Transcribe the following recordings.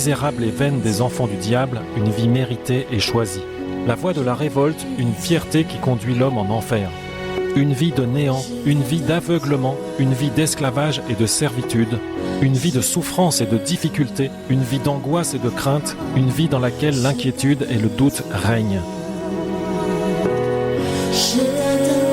misérable et vaine des enfants du diable, une vie méritée et choisie. La voie de la révolte, une fierté qui conduit l'homme en enfer. Une vie de néant, une vie d'aveuglement, une vie d'esclavage et de servitude, une vie de souffrance et de difficulté, une vie d'angoisse et de crainte, une vie dans laquelle l'inquiétude et le doute règnent.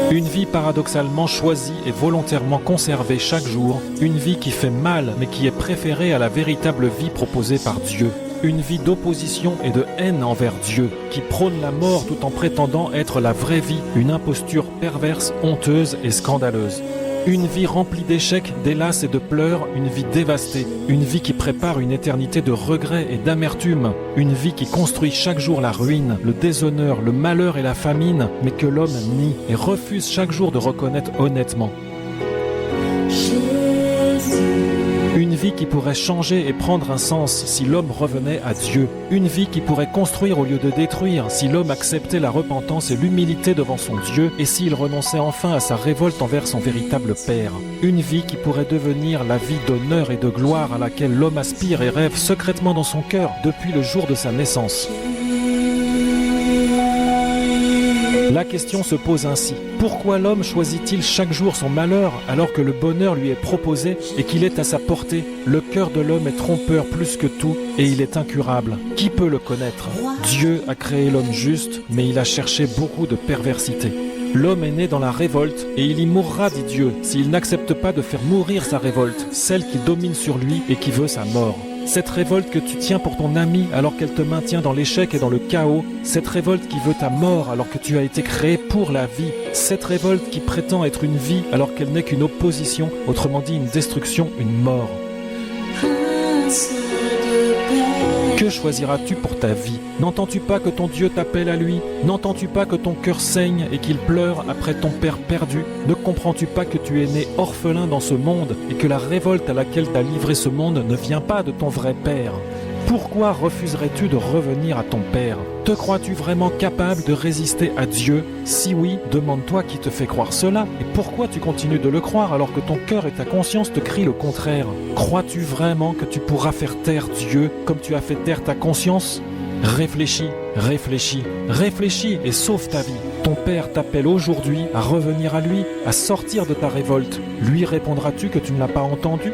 Une vie paradoxalement choisie et volontairement conservée chaque jour, une vie qui fait mal mais qui est préférée à la véritable vie proposée par Dieu. Une vie d'opposition et de haine envers Dieu, qui prône la mort tout en prétendant être la vraie vie, une imposture perverse, honteuse et scandaleuse. Une vie remplie d'échecs, d'hélas et de pleurs, une vie dévastée, une vie qui prépare une éternité de regrets et d'amertume, une vie qui construit chaque jour la ruine, le déshonneur, le malheur et la famine, mais que l'homme nie et refuse chaque jour de reconnaître honnêtement. Une vie qui pourrait changer et prendre un sens si l'homme revenait à Dieu. Une vie qui pourrait construire au lieu de détruire si l'homme acceptait la repentance et l'humilité devant son Dieu et s'il renonçait enfin à sa révolte envers son véritable Père. Une vie qui pourrait devenir la vie d'honneur et de gloire à laquelle l'homme aspire et rêve secrètement dans son cœur depuis le jour de sa naissance. La question se pose ainsi. Pourquoi l'homme choisit-il chaque jour son malheur alors que le bonheur lui est proposé et qu'il est à sa portée? Le cœur de l'homme est trompeur plus que tout et il est incurable. Qui peut le connaître? Dieu a créé l'homme juste, mais il a cherché beaucoup de perversité. L'homme est né dans la révolte et il y mourra, dit Dieu, s'il n'accepte pas de faire mourir sa révolte, celle qui domine sur lui et qui veut sa mort. Cette révolte que tu tiens pour ton ami alors qu'elle te maintient dans l'échec et dans le chaos, cette révolte qui veut ta mort alors que tu as été créé pour la vie, cette révolte qui prétend être une vie alors qu'elle n'est qu'une opposition, autrement dit une destruction, une mort. Que choisiras-tu pour ta vie? N'entends-tu pas que ton Dieu t'appelle à lui? N'entends-tu pas que ton cœur saigne et qu'il pleure après ton père perdu? Ne comprends-tu pas que tu es né orphelin dans ce monde et que la révolte à laquelle t'a livré ce monde ne vient pas de ton vrai père? Pourquoi refuserais-tu de revenir à ton père? Te crois-tu vraiment capable de résister à Dieu? Si oui, demande-toi qui te fait croire cela et pourquoi tu continues de le croire alors que ton cœur et ta conscience te crient le contraire? Crois-tu vraiment que tu pourras faire taire Dieu comme tu as fait taire ta conscience? Réfléchis, réfléchis, réfléchis et sauve ta vie. Ton père t'appelle aujourd'hui à revenir à lui, à sortir de ta révolte. Lui répondras-tu que tu ne l'as pas entendu?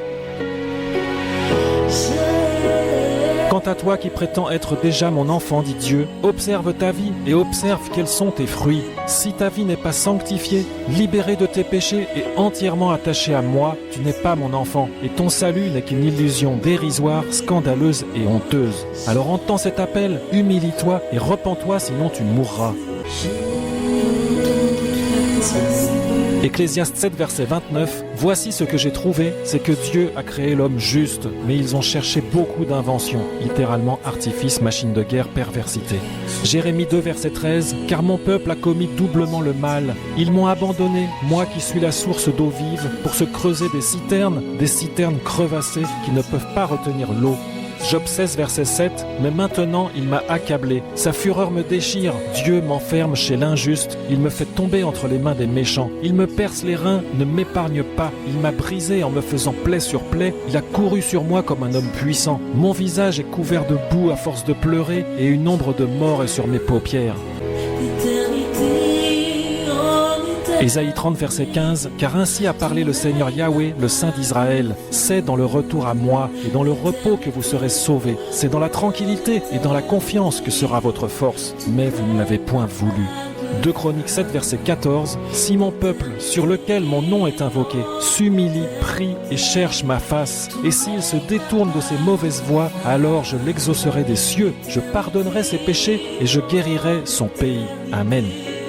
Quant à toi qui prétends être déjà mon enfant, dit Dieu, observe ta vie et observe quels sont tes fruits. Si ta vie n'est pas sanctifiée, libérée de tes péchés et entièrement attachée à moi, tu n'es pas mon enfant et ton salut n'est qu'une illusion dérisoire, scandaleuse et honteuse. Alors entends cet appel, humilie-toi et repens-toi sinon tu mourras. Ecclésiaste 7, verset 29, « Voici ce que j'ai trouvé, c'est que Dieu a créé l'homme juste, mais ils ont cherché beaucoup d'inventions, littéralement artifice, machine de guerre, perversité. » Jérémie 2, verset 13, « Car mon peuple a commis doublement le mal. Ils m'ont abandonné, moi qui suis la source d'eau vive, pour se creuser des citernes crevassées qui ne peuvent pas retenir l'eau. » Job 16, verset 7, « Mais maintenant il m'a accablé, sa fureur me déchire, Dieu m'enferme chez l'injuste, il me fait tomber entre les mains des méchants, il me perce les reins, ne m'épargne pas, il m'a brisé en me faisant plaie sur plaie, il a couru sur moi comme un homme puissant, mon visage est couvert de boue à force de pleurer et une ombre de mort est sur mes paupières. » Ésaïe 30, verset 15, « Car ainsi a parlé le Seigneur Yahweh, le Saint d'Israël. C'est dans le retour à moi et dans le repos que vous serez sauvés. C'est dans la tranquillité et dans la confiance que sera votre force. Mais vous ne l'avez point voulu. » 2 Chroniques 7, verset 14, « Si mon peuple, sur lequel mon nom est invoqué, s'humilie, prie et cherche ma face, et s'il se détourne de ses mauvaises voies, alors je l'exaucerai des cieux, je pardonnerai ses péchés et je guérirai son pays. Amen. »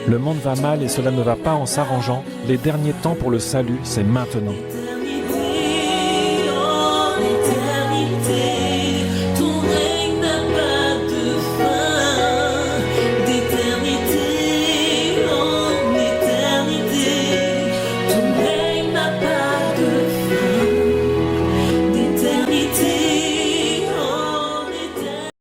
Le monde va mal et cela ne va pas en s'arrangeant. Les derniers temps pour le salut, c'est maintenant.